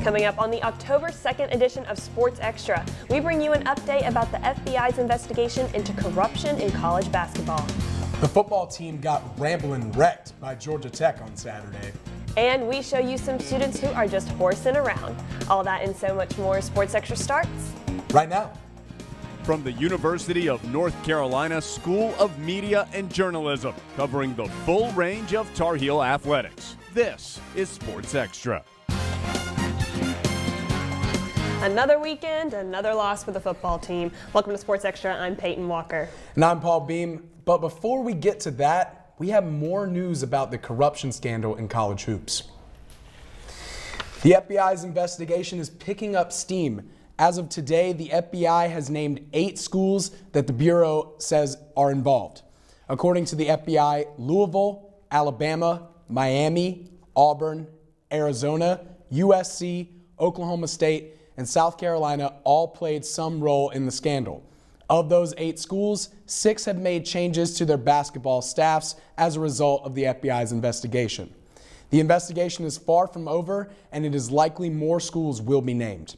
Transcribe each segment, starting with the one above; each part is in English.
Coming up on the October 2nd edition of Sports Extra, we bring you an update about the FBI's investigation into corruption in college basketball. The football team got rambling wrecked by Georgia Tech on Saturday. And we show you some students who are just horsing around. All that and so much more. Sports Extra starts right now. From the University of North Carolina School of Media and Journalism, covering the full range of Tar Heel athletics. This is Sports Extra. Another weekend, another loss for the football team. Welcome to Sports Extra. I'm Peyton Walker. And I'm Paul Beam. But before we get to that, we have more news about the corruption scandal in college hoops. The FBI's investigation is picking up steam. As of today, the FBI has named 8 schools that the Bureau says are involved. According to the FBI, Louisville, Alabama, Miami, Auburn, Arizona, USC, Oklahoma State, and South Carolina all played some role in the scandal. Of those 8 schools, 6 have made changes to their basketball staffs as a result of the FBI's investigation. The investigation is far from over, and it is likely more schools will be named.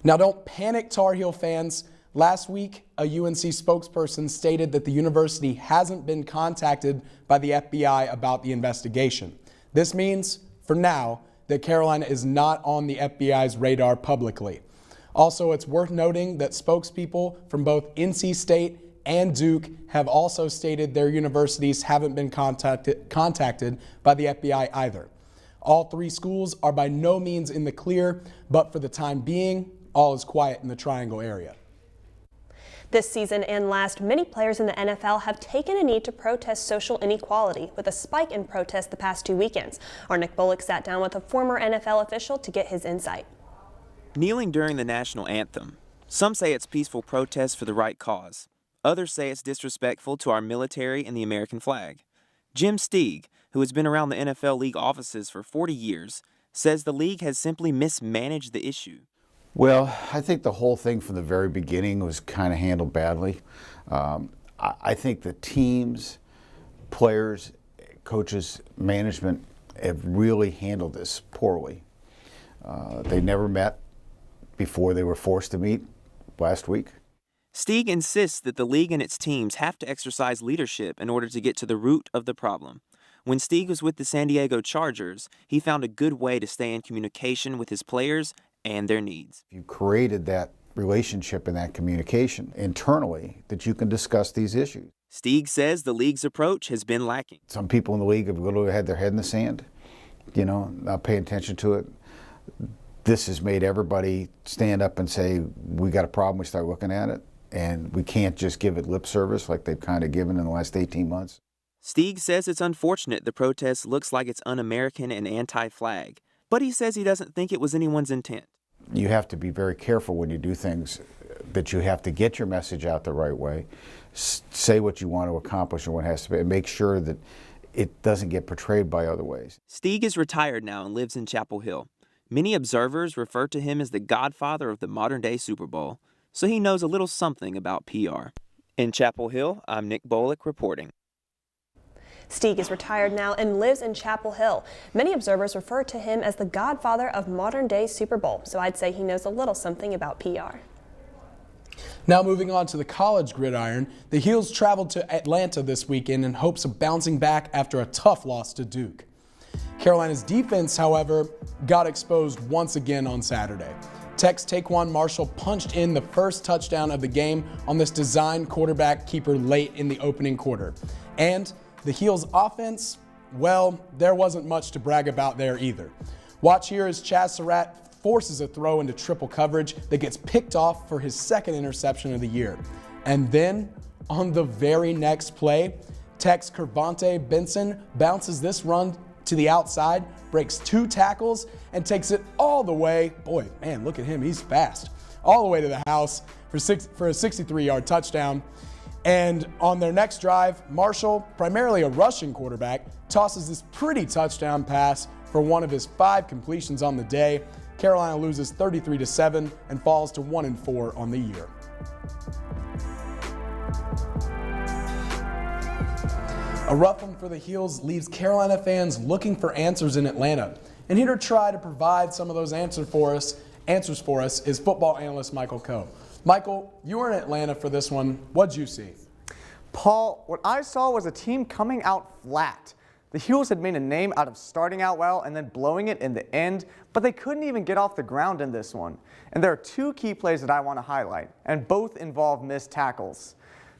Now, don't panic, Tar Heel fans. Last week, a UNC spokesperson stated that the university hasn't been contacted by the FBI about the investigation. This means, for now, that Carolina is not on the FBI's radar publicly. Also, it's worth noting that spokespeople from both NC State and Duke have also stated their universities haven't been contacted by the FBI either. All 3 schools are by no means in the clear, but for the time being, all is quiet in the Triangle area. This season and last, many players in the NFL have taken a knee to protest social inequality, with a spike in protests the past 2 weekends. Our Nick Bullock sat down with a former NFL official to get his insight. Kneeling during the national anthem. Some say it's peaceful protest for the right cause. Others say it's disrespectful to our military and the American flag. Jim Steig, who has been around the NFL league offices for 40 years, says the league has simply mismanaged the issue. Well, I think the whole thing from the very beginning was kind of handled badly. I think the teams, players, coaches, management have really handled this poorly. They never met before they were forced to meet last week. Steig insists that the league and its teams have to exercise leadership in order to get to the root of the problem. When Steig was with the San Diego Chargers, he found a good way to stay in communication with his players and their needs. You created that relationship and that communication internally that you can discuss these issues. Steig says the league's approach has been lacking. Some people in the league have literally had their head in the sand, not paying attention to it. This has made everybody stand up and say, we got a problem, we start looking at it, and we can't just give it lip service like they've kind of given in the last 18 months. Steig says it's unfortunate the protest looks like it's un-American and anti-flag, but he says he doesn't think it was anyone's intent. You have to be very careful when you do things, that you have to get your message out the right way, say what you want to accomplish and what has to be, and make sure that it doesn't get portrayed by other ways. Steig is retired now and lives in Chapel Hill. Many observers refer to him as the godfather of the modern-day Super Bowl, so he knows a little something about PR. In Chapel Hill, I'm Nick Bullock reporting. Steig is retired now and lives in Chapel Hill. Many observers refer to him as the godfather of modern-day Super Bowl, so I'd say he knows a little something about PR. Now moving on to the college gridiron, the Heels traveled to Atlanta this weekend in hopes of bouncing back after a tough loss to Duke. Carolina's defense, however, got exposed once again on Saturday. Tech's Taquan Marshall punched in the first touchdown of the game on this designed quarterback keeper late in the opening quarter. And the Heels' offense, well, there wasn't much to brag about there either. Watch here as Chaz Surratt forces a throw into triple coverage that gets picked off for his 2nd interception of the year. And then, on the very next play, Tech's Kervonte Benson bounces this run to the outside, breaks 2 tackles, and takes it all the way, boy, man, look at him, he's fast, all the way to the house for a 63-yard touchdown. And on their next drive, Marshall, primarily a rushing quarterback, tosses this pretty touchdown pass for one of his 5 completions on the day. Carolina loses 33-7 and falls to 1-4 on the year. A rough one for the Heels leaves Carolina fans looking for answers in Atlanta. And here to try to provide some of those answers for us is football analyst Michael Coe. Michael, you were in Atlanta for this one. What'd you see? Paul, what I saw was a team coming out flat. The Heels had made a name out of starting out well and then blowing it in the end, but they couldn't even get off the ground in this one. And there are two key plays that I want to highlight, and both involve missed tackles.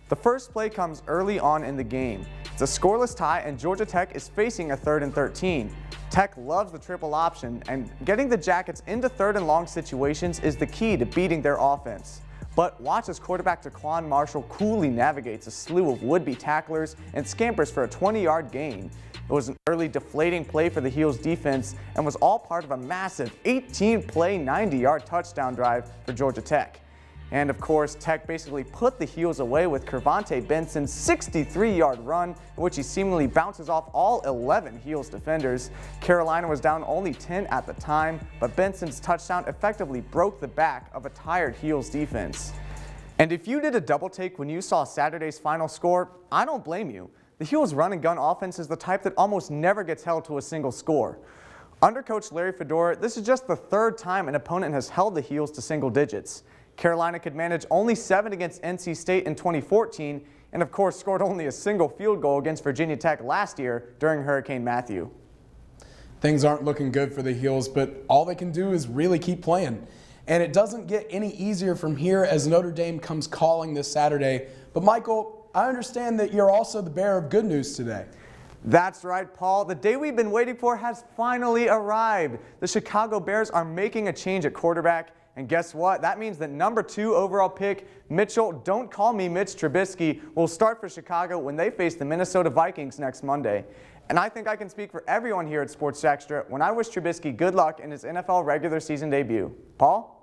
The first play comes early on in the game. It's a scoreless tie, and Georgia Tech is facing a 3rd and 13. Tech loves the triple option, and getting the Jackets into 3rd and long situations is the key to beating their offense. But watch as quarterback Taquan Marshall coolly navigates a slew of would-be tacklers and scampers for a 20-yard gain. It was an early deflating play for the Heels defense and was all part of a massive 18-play, 90-yard touchdown drive for Georgia Tech. And of course, Tech basically put the Heels away with Kervontae Benson's 63-yard run, in which he seemingly bounces off all 11 Heels defenders. Carolina was down only 10 at the time, but Benson's touchdown effectively broke the back of a tired Heels defense. And if you did a double take when you saw Saturday's final score, I don't blame you. The Heels run and gun offense is the type that almost never gets held to a single score. Under coach Larry Fedora, this is just the 3rd time an opponent has held the Heels to single digits. Carolina could manage only 7 against NC State in 2014, and of course scored only a single field goal against Virginia Tech last year during Hurricane Matthew. Things aren't looking good for the Heels, but all they can do is really keep playing. And it doesn't get any easier from here as Notre Dame comes calling this Saturday. But Michael, I understand that you're also the bearer of good news today. That's right, Paul. The day we've been waiting for has finally arrived. The Chicago Bears are making a change at quarterback. And guess what? That means that number 2 overall pick, Mitchell, don't call me Mitch Trubisky, will start for Chicago when they face the Minnesota Vikings next Monday. And I think I can speak for everyone here at Sports Extra when I wish Trubisky good luck in his NFL regular season debut. Paul?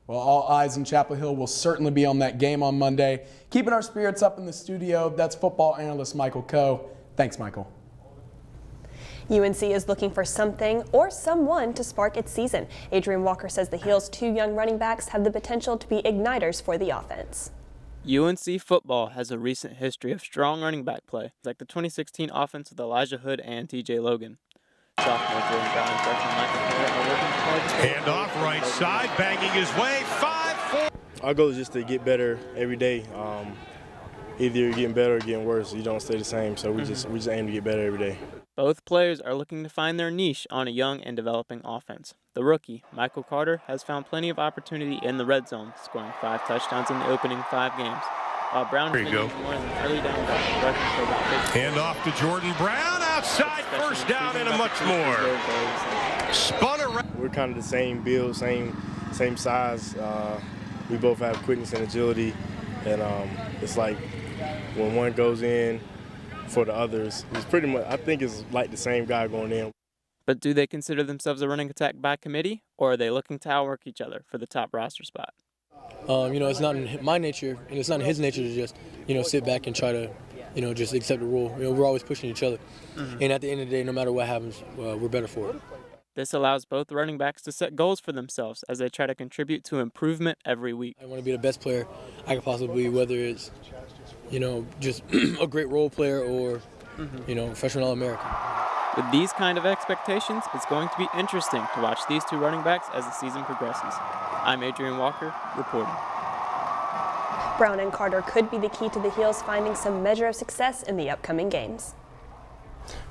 Well, all eyes in Chapel Hill will certainly be on that game on Monday. Keeping our spirits up in the studio, that's football analyst Michael Coe. Thanks, Michael. UNC is looking for something or someone to spark its season. Adrian Walker says the Heels' 2 young running backs have the potential to be igniters for the offense. UNC football has a recent history of strong running back play, like the 2016 offense with Elijah Hood and TJ Logan. Sophomore Jordan Brown and freshman Michael Carter are working hard to hand off right side, banging his way, 5-4. Our goal is just to get better every day. Either you're getting better or getting worse. You don't stay the same, so we just aim to get better every day. Both players are looking to find their niche on a young and developing offense. The rookie, Michael Carter, has found plenty of opportunity in the red zone, scoring 5 touchdowns in the opening 5 games. While Brown has been used more than early down back, rushing for the hand off to Jordan Brown, outside, first down and a much more. Spun around. We're kind of the same build, same size. We both have quickness and agility, and it's like when one goes in for the others, it's pretty much, I think it's like the same guy going in. But do they consider themselves a running attack by committee, or are they looking to outwork each other for the top roster spot? It's not in my nature, and it's not in his nature to just, sit back and try to, just accept the rule. We're always pushing each other. And at the end of the day, no matter what happens, we're better for it. This allows both running backs to set goals for themselves as they try to contribute to improvement every week. I want to be the best player I could possibly be, whether it's, just a great role player or, freshman All-American. With these kind of expectations, it's going to be interesting to watch these 2 running backs as the season progresses. I'm Adrian Walker, reporting. Brown and Carter could be the key to the Heels finding some measure of success in the upcoming games.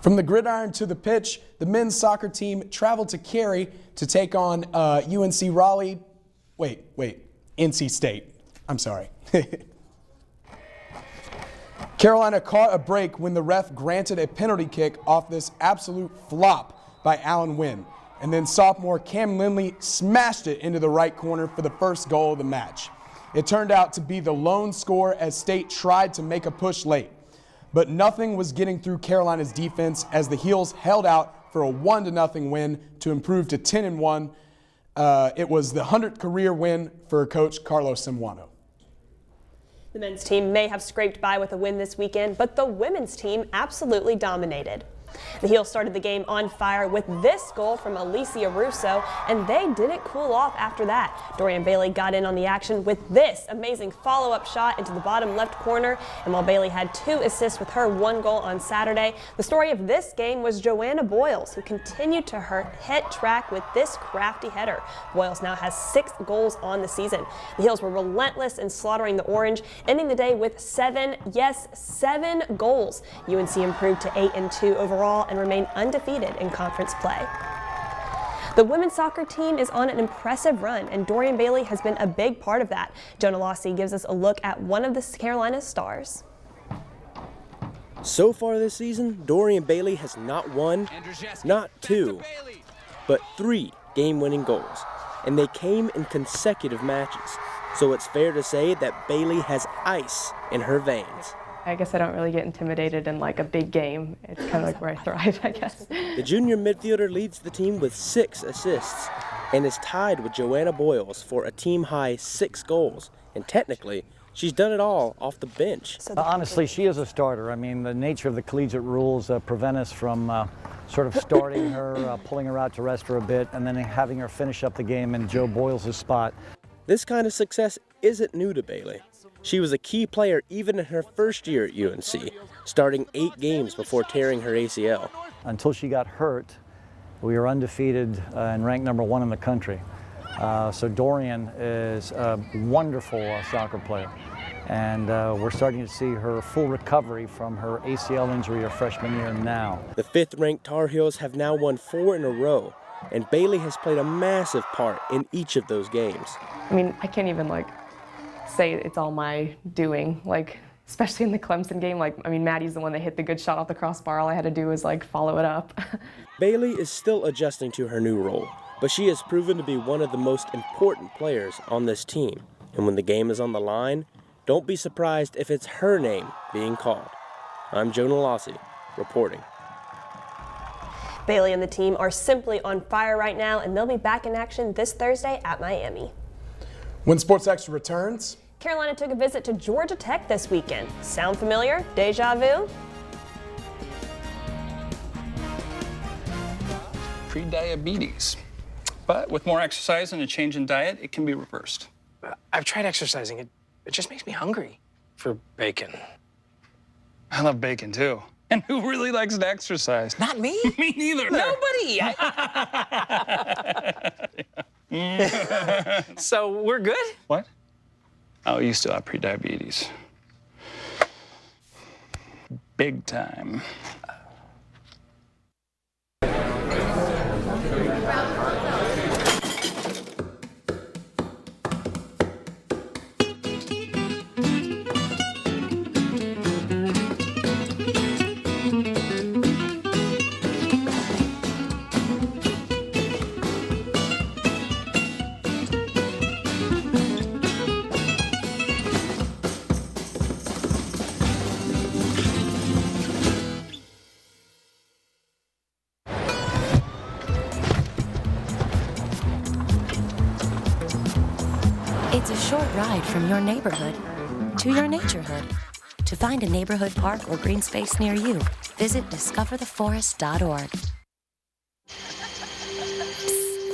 From the gridiron to the pitch, the men's soccer team traveled to Cary to take on UNC Raleigh. NC State. I'm sorry. Carolina caught a break when the ref granted a penalty kick off this absolute flop by Allen Wynn. And then sophomore Cam Lindley smashed it into the right corner for the first goal of the match. It turned out to be the lone score as State tried to make a push late. But nothing was getting through Carolina's defense as the Heels held out for a 1-0 win to improve to 10-1. It was the 100th career win for coach Carlos Simwano. The men's team may have scraped by with a win this weekend, but the women's team absolutely dominated. The Heels started the game on fire with this goal from Alicia Russo, and they didn't cool off after that. Dorian Bailey got in on the action with this amazing follow-up shot into the bottom left corner, and while Bailey had 2 assists with her 1 goal on Saturday, the story of this game was Joanna Boyles, who continued to hit track with this crafty header. Boyles now has 6 goals on the season. The Heels were relentless in slaughtering the Orange, ending the day with 7 goals. UNC improved to 8-2 overall and remain undefeated in conference play. The women's soccer team is on an impressive run, and Dorian Bailey has been a big part of that. Jonah Lossie gives us a look at one of the Carolina's stars. So far this season, Dorian Bailey has not 1, not 2, but 3 game-winning goals, and they came in consecutive matches. So it's fair to say that Bailey has ice in her veins. I guess I don't really get intimidated in like a big game. It's kind of like where I thrive, I guess. The junior midfielder leads the team with 6 assists and is tied with Joanna Boyles for a team-high 6 goals. And technically, she's done it all off the bench. Honestly, she is a starter. I mean, the nature of the collegiate rules prevent us from sort of starting her, pulling her out to rest for a bit, and then having her finish up the game in Joe Boyles' spot. This kind of success isn't new to Bailey. She was a key player even in her first year at UNC, starting 8 games before tearing her ACL. Until she got hurt, we were undefeated and ranked number 1 in the country. So Dorian is a wonderful soccer player, and we're starting to see her full recovery from her ACL injury her freshman year now. The 5th-ranked Tar Heels have now won 4 in a row, and Bailey has played a massive part in each of those games. I mean, I can't even say it's all my doing, especially in the Clemson game. I mean, Maddie's the one that hit the good shot off the crossbar. All I had to do was follow it up. Bailey is still adjusting to her new role, but she has proven to be one of the most important players on this team. And when the game is on the line, don't be surprised if it's her name being called. I'm Jonah Lossie, reporting. Bailey and the team are simply on fire right now, and they'll be back in action this Thursday at Miami. When Sports Extra returns, Carolina took a visit to Georgia Tech this weekend. Sound familiar? Deja vu? Pre-diabetes. But with more exercise and a change in diet, it can be reversed. I've tried exercising. It just makes me hungry for bacon. I love bacon, too. And who really likes to exercise? Not me. Me neither. Nobody. So we're good? What? Oh, you still have pre-diabetes. Big time. It's a short ride from your neighborhood to your naturehood. To find a neighborhood park or green space near you, visit discovertheforest.org.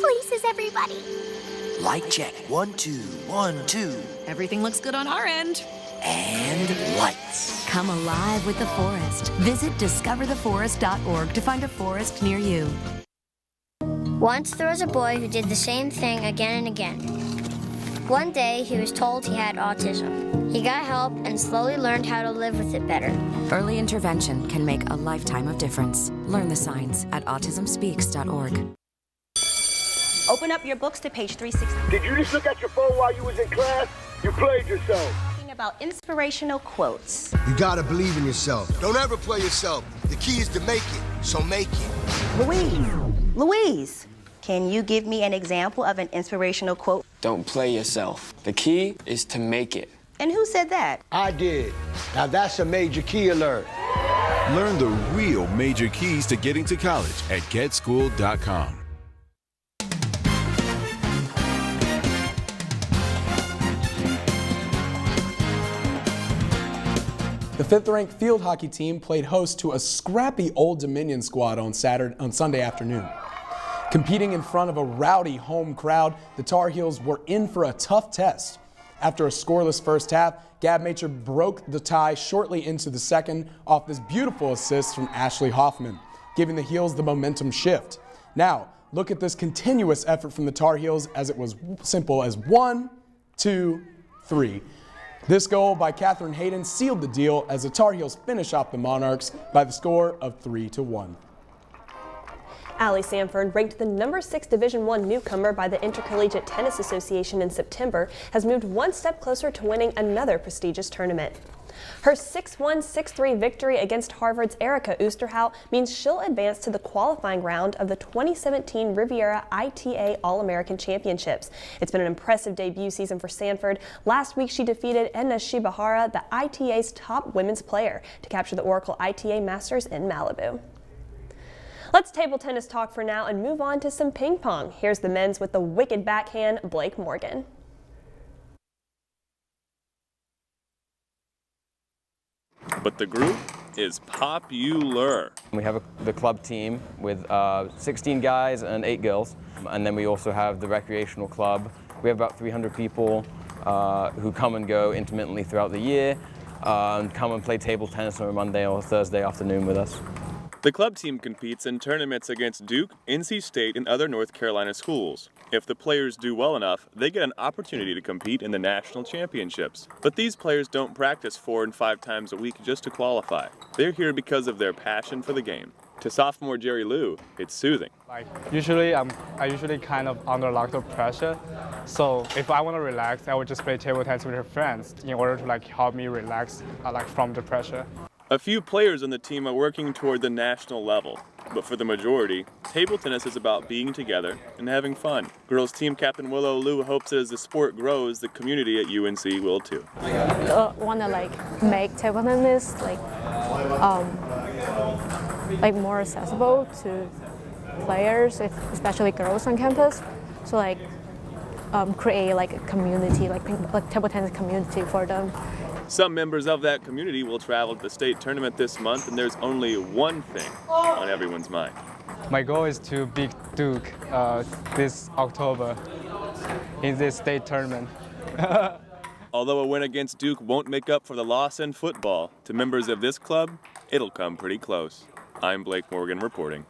Places, everybody. Light check. 1, 2, 1, 2. Everything looks good on our end. And lights. Come alive with the forest. Visit discovertheforest.org to find a forest near you. Once there was a boy who did the same thing again and again. One day, he was told he had autism. He got help and slowly learned how to live with it better. Early intervention can make a lifetime of difference. Learn the signs at autismspeaks.org. Open up your books to page 360. Did you just look at your phone while you was in class? You played yourself. Talking about inspirational quotes. You gotta believe in yourself. Don't ever play yourself. The key is to make it, so make it. Louise, can you give me an example of an inspirational quote? Don't play yourself. The key is to make it. And who said that? I did. Now that's a major key alert. Learn the real major keys to getting to college at getschool.com. The 5th-ranked field hockey team played host to a scrappy Old Dominion squad on Sunday afternoon. Competing in front of a rowdy home crowd, the Tar Heels were in for a tough test. After a scoreless first half, Gab Macher broke the tie shortly into the second off this beautiful assist from Ashley Hoffman, giving the Heels the momentum shift. Now, look at this continuous effort from the Tar Heels as it was simple as 1, 2, 3. This goal by Catherine Hayden sealed the deal as the Tar Heels finish off the Monarchs by the score of 3-1. Allie Sanford, ranked the number 6 Division I newcomer by the Intercollegiate Tennis Association in September, has moved one step closer to winning another prestigious tournament. Her 6-1, 6-3 victory against Harvard's Erica Oosterhout means she'll advance to the qualifying round of the 2017 Riviera ITA All-American Championships. It's been an impressive debut season for Sanford. Last week she defeated Edna Shibahara, the ITA's top women's player, to capture the Oracle ITA Masters in Malibu. Let's table tennis talk for now and move on to some ping pong. Here's the men's with the wicked backhand, Blake Morgan. But the group is popular. We have the club team with 16 guys and 8 girls. And then we also have the recreational club. We have about 300 people who come and go intermittently throughout the year and come and play table tennis on a Monday or Thursday afternoon with us. The club team competes in tournaments against Duke, NC State, and other North Carolina schools. If the players do well enough, they get an opportunity to compete in the national championships. But these players don't practice 4 and 5 times a week just to qualify. They're here because of their passion for the game. To sophomore Jerry Liu, it's soothing. I usually kind of under a lot of pressure. So if I want to relax, I would just play table tennis with friends in order to help me relax from the pressure. A few players on the team are working toward the national level, but for the majority, table tennis is about being together and having fun. Girls team captain Willow Liu hopes that as the sport grows, the community at UNC will too. Want to make table tennis more accessible to players, especially girls on campus. So create a community, like table tennis community for them. Some members of that community will travel to the state tournament this month, and there's only one thing on everyone's mind. My goal is to beat Duke this October in this state tournament. Although a win against Duke won't make up for the loss in football, to members of this club, it'll come pretty close. I'm Blake Morgan reporting.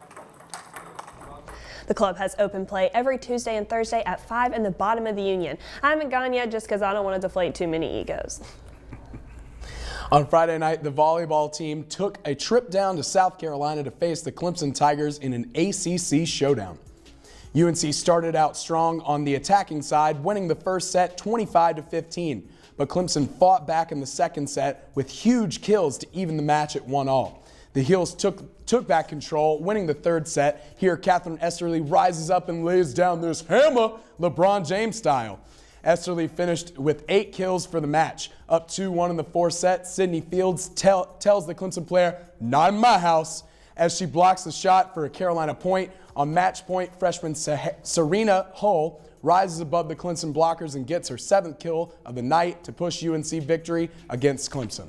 The club has open play every Tuesday and Thursday at 5 in the bottom of the Union. I haven't gone yet just because I don't want to deflate too many egos. On Friday night, the volleyball team took a trip down to South Carolina to face the Clemson Tigers in an ACC showdown. UNC started out strong on the attacking side, winning the first set 25-15. But Clemson fought back in the second set with huge kills to even the match at 1-1. The Heels took back control, winning the third set. Here, Catherine Esterly rises up and lays down this hammer, LeBron James style. Esterly finished with 8 kills for the match. Up 2-1 in the fourth set, Sydney Fields tells the Clemson player, "Not in my house," as she blocks the shot for a Carolina point. On match point, freshman Serena Hull rises above the Clemson blockers and gets her 7th kill of the night to push UNC victory against Clemson.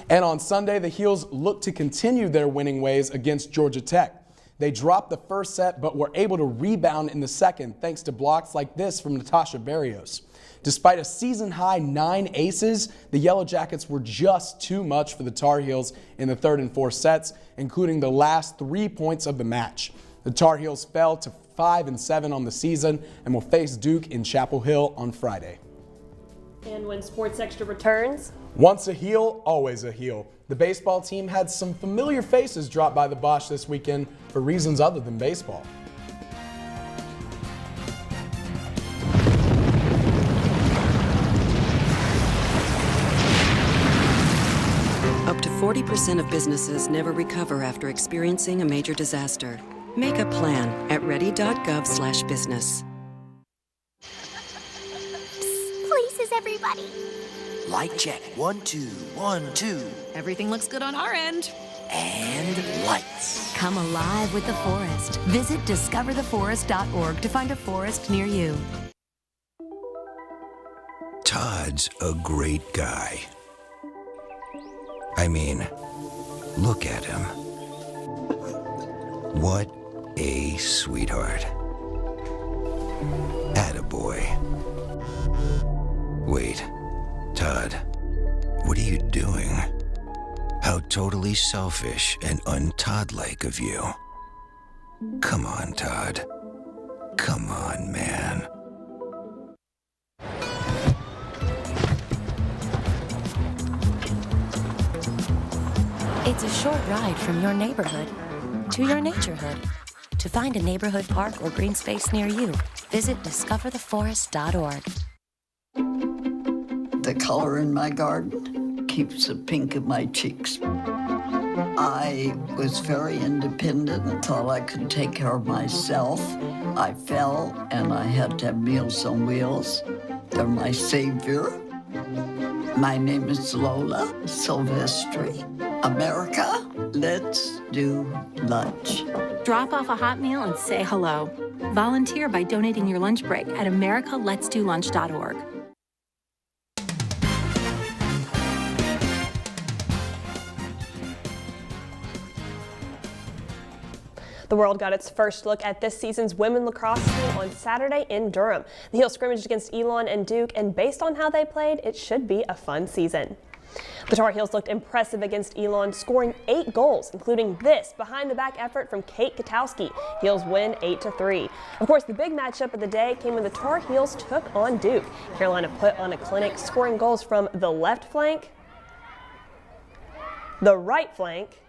And on Sunday, the Heels look to continue their winning ways against Georgia Tech. They dropped the first set but were able to rebound in the second thanks to blocks like this from Natasha Berrios. Despite a season-high 9 aces, the Yellow Jackets were just too much for the Tar Heels in the third and fourth sets, including the last 3 points of the match. The Tar Heels fell to 5-7 on the season and will face Duke in Chapel Hill on Friday. And when Sports Extra returns, once a heel, always a heel. The baseball team had some familiar faces dropped by the Bosch this weekend for reasons other than baseball. Up to 40% of businesses never recover after experiencing a major disaster. Make a plan at ready.gov/business. Please, is everybody? Light check. 1, 2, 1, 2. Everything looks good on our end. And lights. Come alive with the forest. Visit discovertheforest.org to find a forest near you. Todd's a great guy. I mean, look at him. What a sweetheart. Attaboy. Wait, Todd, what are you doing? How totally selfish and un-Todd-like of you. Come on, Todd. Come on, man. It's a short ride from your neighborhood to your naturehood. To find a neighborhood park or green space near you, visit discovertheforest.org. The color in my garden keeps the pink in my cheeks. I was very independent and thought I could take care of myself. I fell and I had to have Meals on Wheels. They're my savior. My name is Lola Silvestri. America, let's do lunch. Drop off a hot meal and say hello. Volunteer by donating your lunch break at americaletsdolunch.org. The world got its first look at this season's women's lacrosse team on Saturday in Durham. The Heels scrimmaged against Elon and Duke, and based on how they played, it should be a fun season. The Tar Heels looked impressive against Elon, scoring 8 goals, including this behind-the-back effort from Kate Katowski. Heels win 8-3. Of course, the big matchup of the day came when the Tar Heels took on Duke. Carolina put on a clinic, scoring goals from the left flank, the right flank,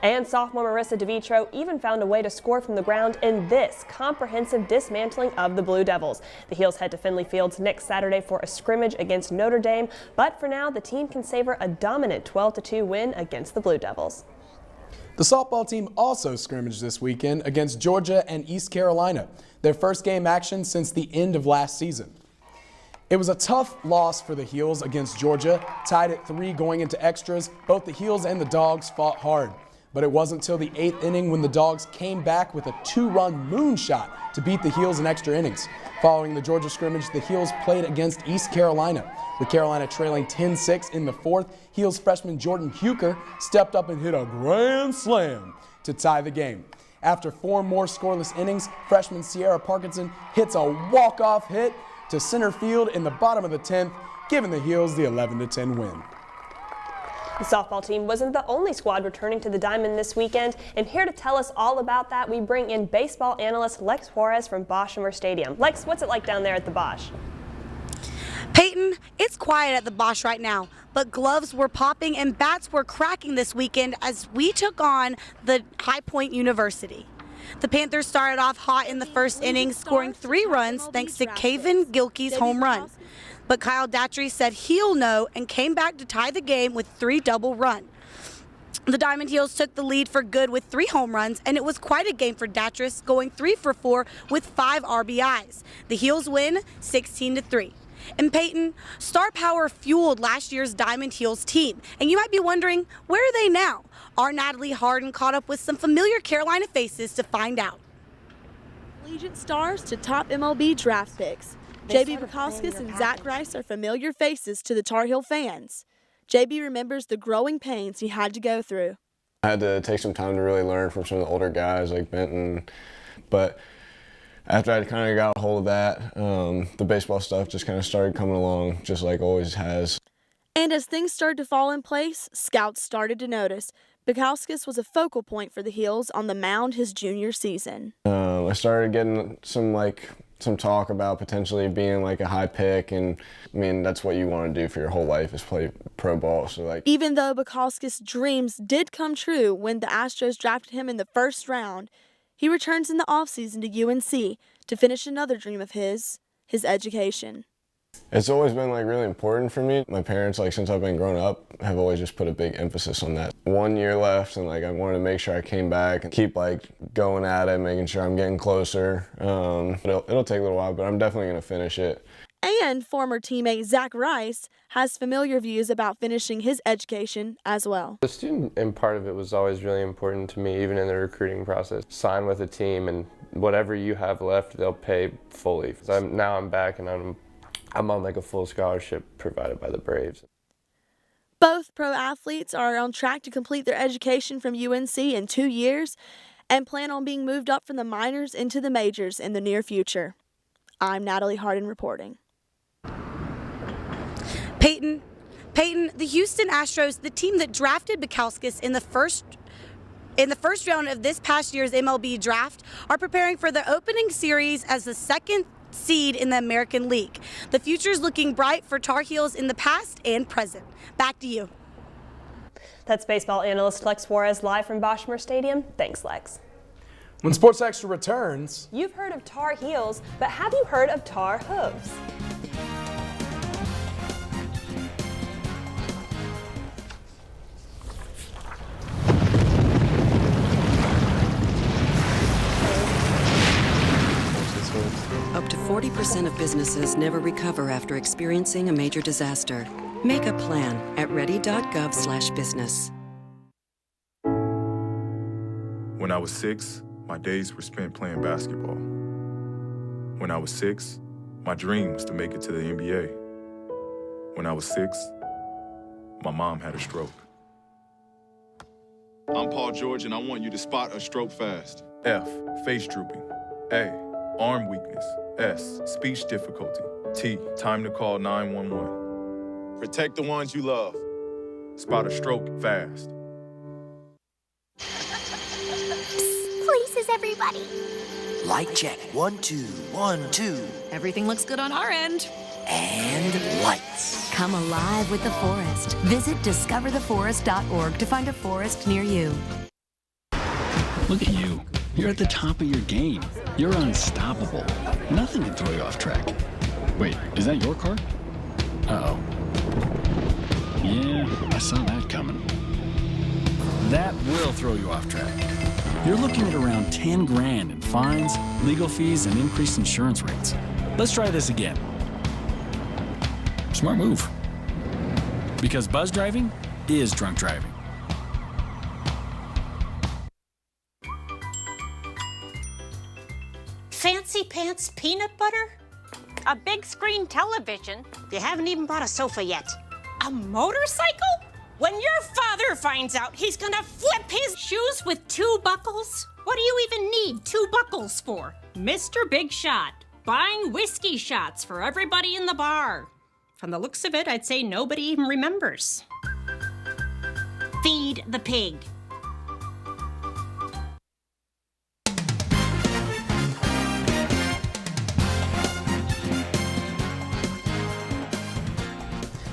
and sophomore Marissa DeVitro even found a way to score from the ground in this comprehensive dismantling of the Blue Devils. The Heels head to Finley Fields next Saturday for a scrimmage against Notre Dame, but for now, the team can savor a dominant 12-2 win against the Blue Devils. The softball team also scrimmaged this weekend against Georgia and East Carolina, their first game action since the end of last season. It was a tough loss for the Heels against Georgia, tied at 3 going into extras. Both the Heels and the Dogs fought hard. But it wasn't until the 8th inning when the Dogs came back with a 2-run moonshot to beat the Heels in extra innings. Following the Georgia scrimmage, the Heels played against East Carolina. With Carolina trailing 10-6 in the 4th, Heels freshman Jordan Huker stepped up and hit a grand slam to tie the game. After 4 more scoreless innings, freshman Sierra Parkinson hits a walk-off hit to center field in the bottom of the 10th, giving the Heels the 11-10 win. The softball team wasn't the only squad returning to the Diamond this weekend, and here to tell us all about that, we bring in baseball analyst Lex Juarez from Boshamer Stadium. Lex, what's it like down there at the Bosch? Peyton, it's quiet at the Bosch right now, but gloves were popping and bats were cracking this weekend as we took on the High Point University. The Panthers started off hot in the first inning, scoring 3 runs thanks to Caven Gilkey's home run. But Kyle Datry said he'll know and came back to tie the game with 3 double run. The Diamond Heels took the lead for good with 3 home runs, and it was quite a game for Datry, going 3 for 4 with 5 RBIs. The Heels win 16-3. And Peyton, star power fueled last year's Diamond Heels team, and you might be wondering, where are they now? Our Natalie Harden caught up with some familiar Carolina faces to find out. Collegiate stars to top MLB draft picks. JB Bukowskis and Zach Rice are familiar faces to the Tar Heel fans. JB remembers the growing pains he had to go through. I had to take some time to really learn from some of the older guys like Benton, but after I kind of got a hold of that, the baseball stuff just kind of started coming along just like always has. And as things started to fall in place, scouts started to notice. Bukowskis was a focal point for the Heels on the mound his junior season. I started getting some talk about potentially being like a high pick, and I mean that's what you want to do for your whole life is play pro ball. So even though Bukowskis' dreams did come true when the Astros drafted him in the first round, he returns in the offseason to UNC to finish another dream of his education. It's always been really important for me. My parents, since I've been growing up, have always just put a big emphasis on that. 1 year left, and I wanted to make sure I came back and keep going at it, making sure I'm getting closer. It'll take a little while, but I'm definitely going to finish it. And former teammate Zach Rice has familiar views about finishing his education as well. The student and part of it was always really important to me, even in the recruiting process. Sign with a team, and whatever you have left, they'll pay fully. Now I'm back, and I'm on a full scholarship provided by the Braves. Both pro athletes are on track to complete their education from UNC in 2 years and plan on being moved up from the minors into the majors in the near future. I'm Natalie Hardin reporting. Peyton, the Houston Astros, the team that drafted Bukowskis in the first round of this past year's MLB draft, are preparing for the opening series as the second seed in the American League. The future is looking bright for Tar Heels in the past and present. Back to you. That's baseball analyst Lex Juarez live from Boschmer Stadium. Thanks, Lex. When Sports Extra returns... You've heard of Tar Heels, but have you heard of Tar Hooves? Up to 40% of businesses never recover after experiencing a major disaster. Make a plan at ready.gov/business. When I was 6, my days were spent playing basketball. When I was 6, my dream was to make it to the NBA. When I was 6, my mom had a stroke. I'm Paul George, and I want you to spot a stroke fast. F, face drooping. A, arm weakness. S, speech difficulty. T, time to call 911. Protect the ones you love. Spot a stroke fast. Places, everybody. Light check. 1, 2, 1, 2. Everything looks good on our end. And lights. Come alive with the forest. Visit discovertheforest.org to find a forest near you. Look at you. You're at the top of your game. You're unstoppable. Nothing can throw you off track. Wait, is that your car? Uh-oh. Yeah, I saw that coming. That will throw you off track. You're looking at around 10 grand in fines, legal fees, and increased insurance rates. Let's try this again. Smart move. Because buzz driving is drunk driving. Fancy pants peanut butter? A big screen television? You haven't even bought a sofa yet. A motorcycle? When your father finds out, he's gonna flip his shoes with 2 buckles? What do you even need 2 buckles for? Mr. Big Shot, buying whiskey shots for everybody in the bar. From the looks of it, I'd say nobody even remembers. Feed the pig.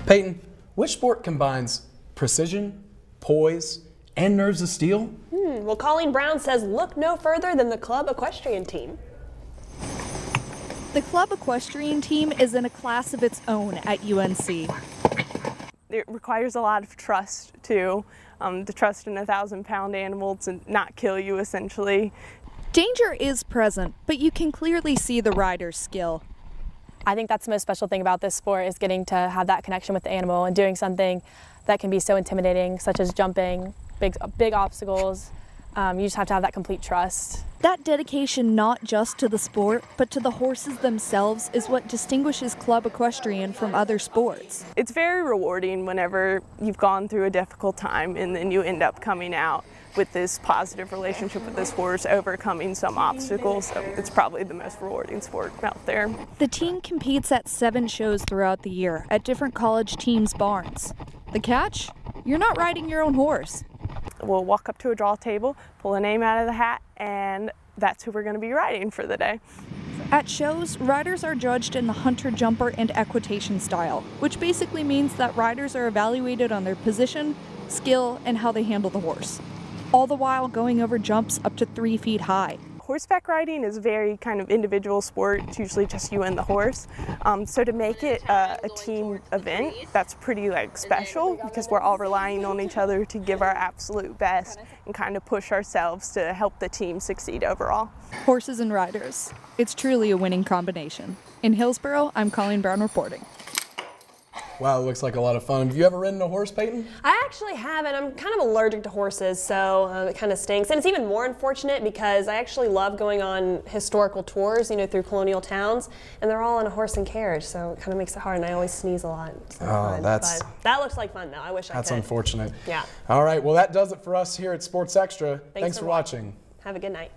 Peyton, which sport combines precision, poise, and nerves of steel? Well, Colleen Brown says look no further than the club equestrian team. The club equestrian team is in a class of its own at UNC. It requires a lot of trust too, to trust in a 1,000-pound animal to not kill you essentially. Danger is present, but you can clearly see the rider's skill. I think that's the most special thing about this sport is getting to have that connection with the animal and doing something that can be so intimidating, such as jumping, big obstacles. You just have to have that complete trust. That dedication not just to the sport, but to the horses themselves is what distinguishes club equestrian from other sports. It's very rewarding whenever you've gone through a difficult time and then you end up coming out with this positive relationship with this horse, overcoming some obstacles. So it's probably the most rewarding sport out there. The team competes at 7 shows throughout the year at different college teams' barns. The catch? You're not riding your own horse. We'll walk up to a draw table, pull a name out of the hat, and that's who we're going to be riding for the day. At shows, riders are judged in the hunter, jumper, and equitation style, which basically means that riders are evaluated on their position, skill, and how they handle the horse, all the while going over jumps up to 3 feet high. Horseback riding is a very kind of individual sport. It's usually just you and the horse. So to make it a team event, that's pretty special because we're all relying on each other to give our absolute best and kind of push ourselves to help the team succeed overall. Horses and riders. It's truly a winning combination. In Hillsboro, I'm Colleen Brown reporting. Wow, it looks like a lot of fun. Have you ever ridden a horse, Peyton? I actually haven't. I'm kind of allergic to horses, so it kind of stinks. And it's even more unfortunate because I actually love going on historical tours, you know, through colonial towns, and they're all in a horse and carriage, so it kind of makes it hard, and I always sneeze a lot. So but that looks like fun, though. I wish I could. That's unfortunate. Yeah. All right, well, that does it for us here at Sports Extra. Thanks for watching. Have a good night.